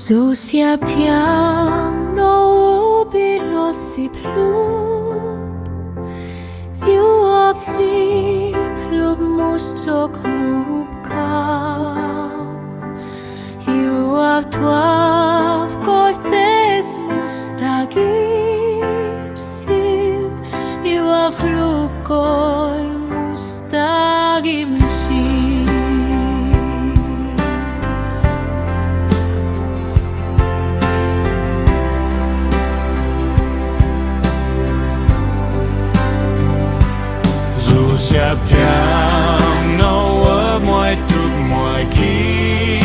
Dù siap thiam no bilosip lup Yuap sip lup mustok lup kau Yuap tuaf cortes mustagib sip Yuap lup koi mustagib sip Siap thiam no mọi tục mọi khi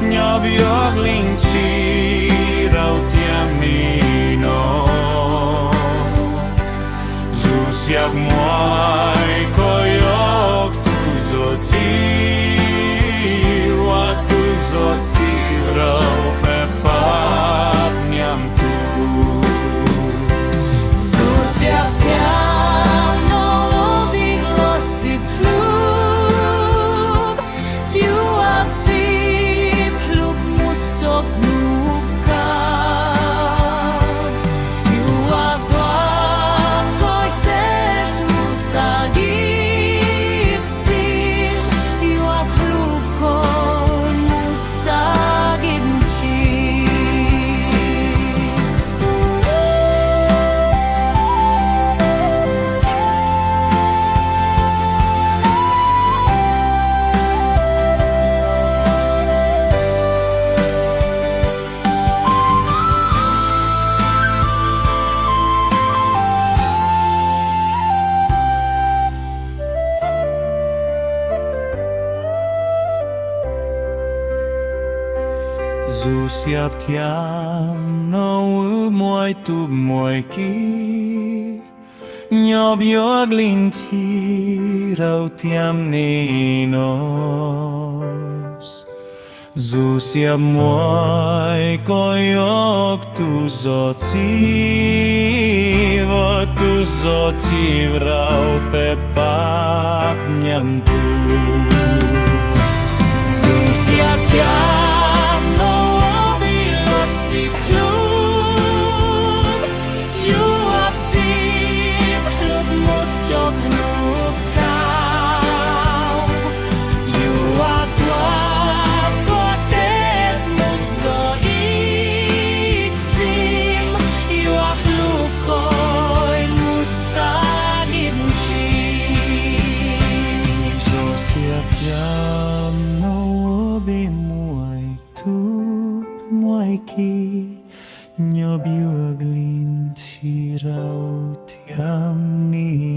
nhỏ biếc linh chi rau thiam mi no dù siap mọi coi ốc tu zo chi wa tu zo chi rau pe pap niam tu Dù siap thiam no bilosip lup Yuap sip lup mustok lup kau Yuap tuaf cortes mustagib sip Yuap lup koi mustagib cheese dù siap thiam no mọi tục mọi khi nhỏ biếc linh chi rau thiam ni nos dù siap mọi coi ốc tu zo chi và tu zo chi rau pe pap nham tu Dù siap thiam no bilosip lup Yuap sip lup mustok lup kau Yuap tuaf cortes mustagib sim Yuap lup koi mustagib cheese Dù siap thiam no bên muai tu muai ki nhỏ biếc linh chi rau thiam ni